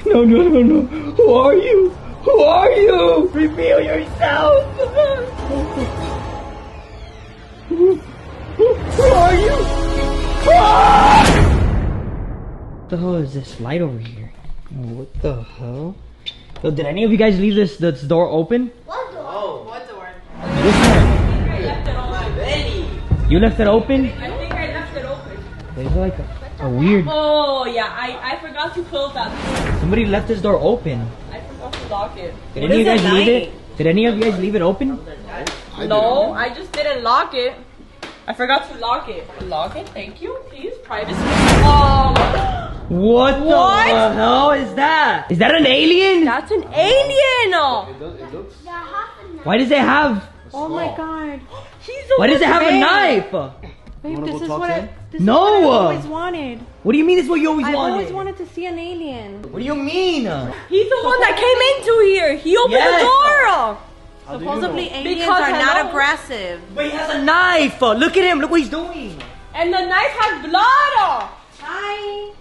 No, no, no, no. Who are you? Who are you? Reveal yourself. Who are you? Ah! What the hell is this light over here? What the hell? Yo, did any of you guys leave this door open? What door? Oh, what door? This one. I left it open. You left it open? I think I left it open. There's like a weird... Oh yeah, I forgot to close that. Somebody left this door open. I forgot to lock it. Did any of you guys leave it? Did any of you guys leave it open? No, I just didn't lock it. I forgot to lock it. Lock it, thank you. Please, privacy. Oh. What the hell is that? Is that an alien? That's an alien! It looks. Why does it have... Oh my god. Why does it have a knife? Babe, this is what I always wanted. What do you mean this is what you always I've wanted? always wanted to see an alien. What do you mean? He's the one that came into here. He opened the door. Supposedly aliens Because are not hello? aggressive. But he has a knife. Look at him. Look what he's doing. And the knife has blood. Hi.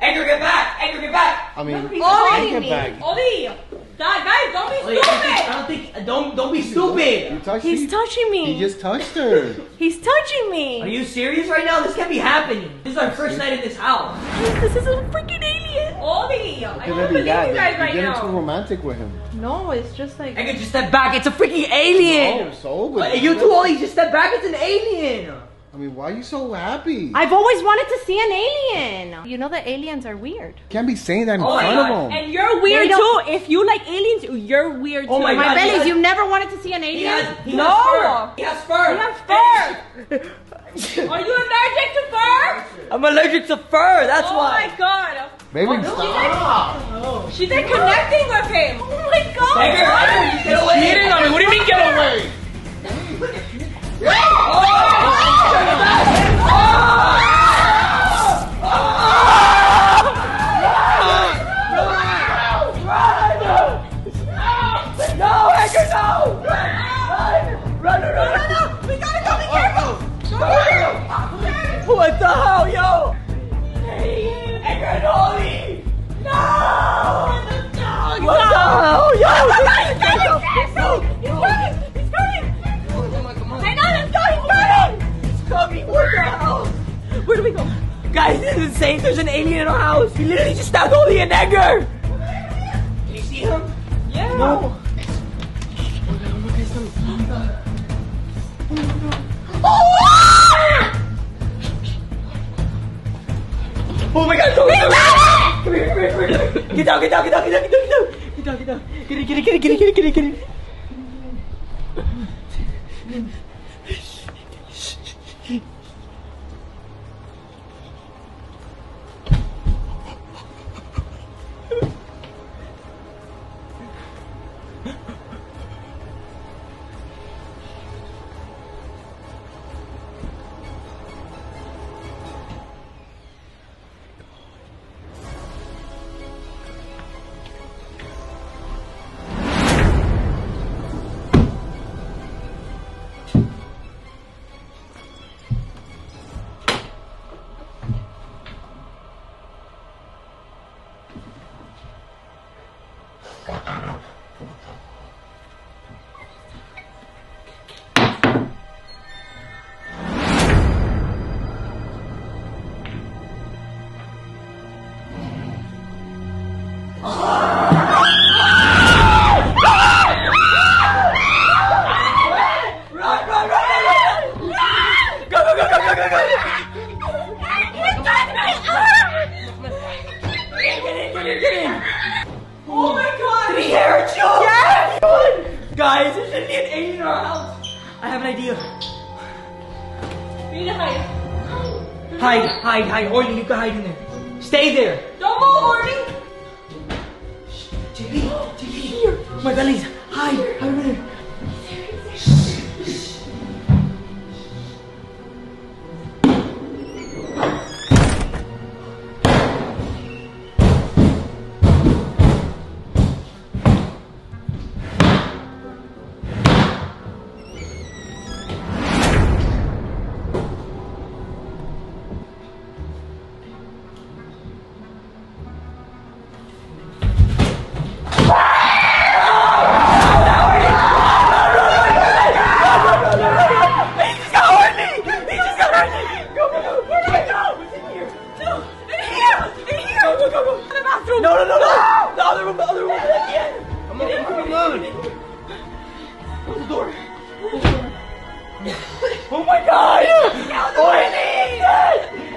Edgar, get back. Edgar, get back. I mean, Ollie, I get back. Ollie, guys, don't be stupid. I don't think... Don't be stupid. You touched He's me? touching me. He just touched her. He's touching Are me. you serious right now? This can't be happening. This is our first night in this house. This is a freaking alien. Ollie, I Okay, don't maybe believe you guys that. right You're getting too now. romantic with him. No, it's just like... Edgar, just step back. It's a freaking alien. Oh, so? But You too, Ollie. Just step back. It's an alien. I mean, why are you so happy? I've always wanted to see an alien. You know that aliens are weird. Can't be saying that in Oh my front God. of him. And you're weird They too. don't- If you like aliens, you're weird too. Oh my My God, bellies, has- you never wanted to see an He alien? has fur. No. He has fur. You have fur. Are you allergic to fur? I'm allergic to fur. That's Oh why. my god. Baby, stop. She's like connecting with him. Oh my god. Edgar, just get away. Cheating on me. What do you mean get away? No, Edgar, no! Run! No, we gotta go. Be careful. What the hell, yo? Edgar and Ollie! No! What the hell, yo? He's coming. I know, let's go. He's coming. What the hell? Where do we go? Guys, this is insane. There's an alien in our house. He literally just stabbed Ollie and Edgar. Can you see him? Yeah. No. Oh my God! Come here! Get down! Get it! Oh my god. Did he hurt you? Yes! Guys, there's an alien in our house. I have an idea. We need to hide. Hide. Orly, you can hide in there. Stay there. Don't move, Orly. JP, here. My bellies. Hide over there. room. No. The other room. Again. Come on. Close the door. Oh my god! Holy!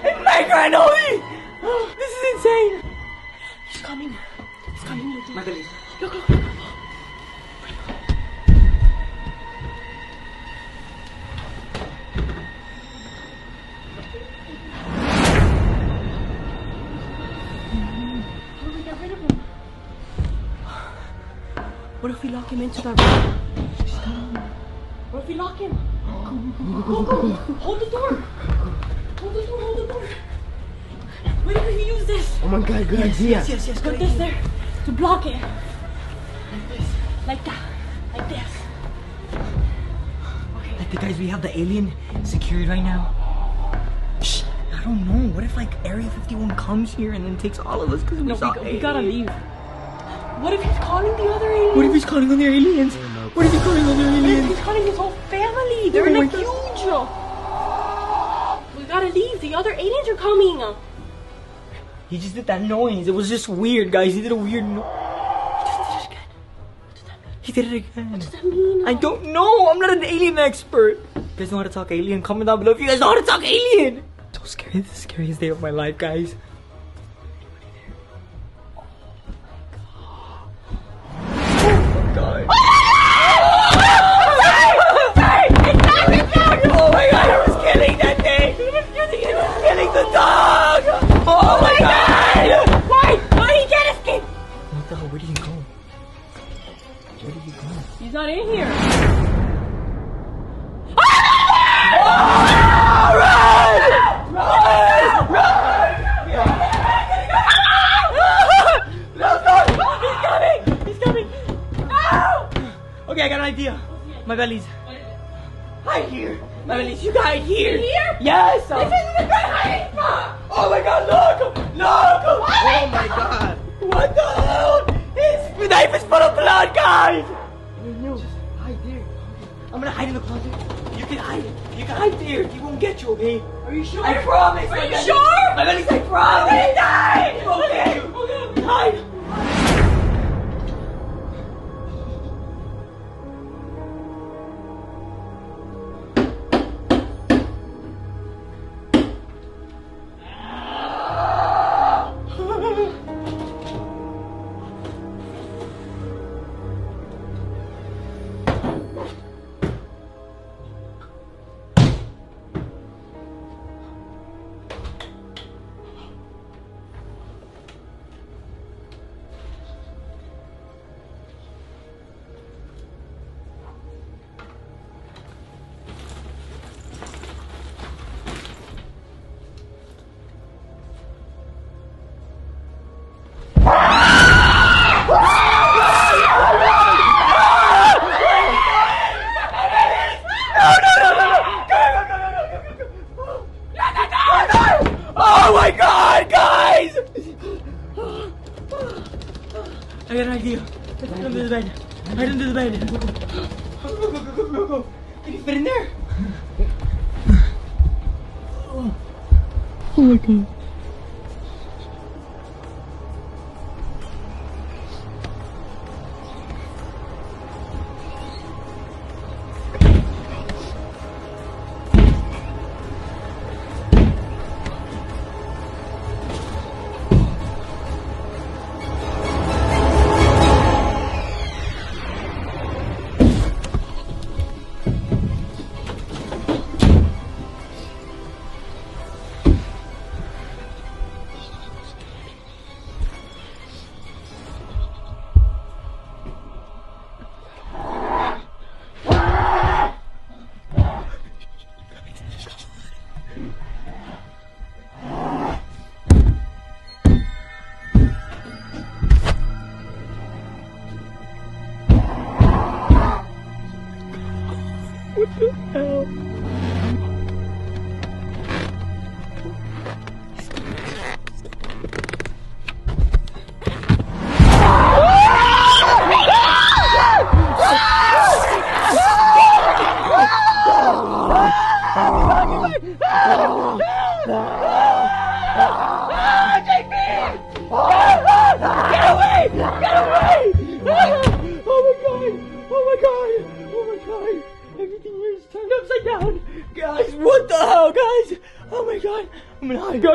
It's my grand holy! This is insane! He's coming. Madeline. Look. What if we lock him into that room? What if we lock him? Go. Hold the door. Wait, we use this. Oh my god, good idea. Yes, Put this there to block it. Like that. Like this. I think, guys, we have the alien secured right now. Shh, I don't know. What if, like, Area 51 comes here and then takes all of us because we saw We gotta leave. What if he's calling the other aliens? What if he's calling on the aliens? What if he's calling on the What if aliens? he's calling his whole family? They're Oh my like huge. We gotta leave. The other aliens are coming. He just did that noise. It was just weird, guys. He did a weird noise. He did it again. What does that mean? I don't know. I'm not an alien expert. You guys know how to talk alien? Comment down below if you guys know how to talk alien. So scary. This is the scariest day of my life, guys. Oh my god. Oh my god, I was killing that thing. He was killing the dog. Oh my god. Why? He can't escape. What the hell? Where did he go? He's not in here. He's coming. Okay, I got an idea. My bellies. Hide here. My bellies, you hide here. Here? Yes. This isn't a good hiding spot. Oh my god, look. Oh my god. What the hell? His knife is full of blood, guys. Just hide there. I'm gonna hide in the closet. You can hide. You can hide there. He won't get you, okay? Are you sure? I promise. Are you sure? My bellies, I promise. I'm gonna die. Okay. Hide. Oh my god, guys! I got an idea. Hide under the bed. Hide under the bed. Go. Can you fit in there? Oh my god.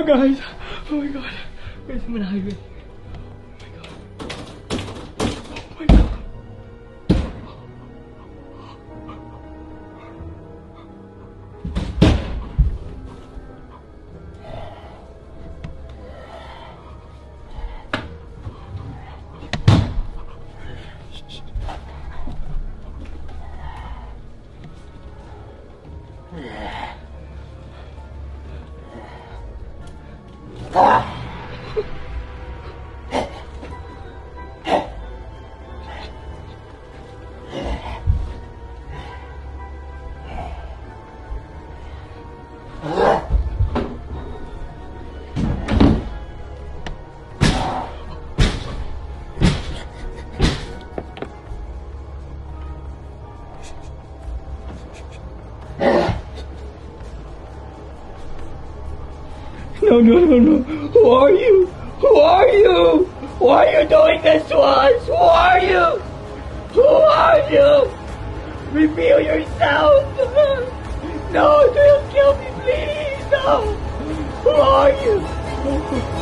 god, guys. Oh my god. Guys, I'm gonna hide it. Oh my god. No, no, no, no. Who are you? Who are you? Why are you doing this to us? Who are you? Who are you? Reveal yourself. No, don't kill me, please. No. Who are you?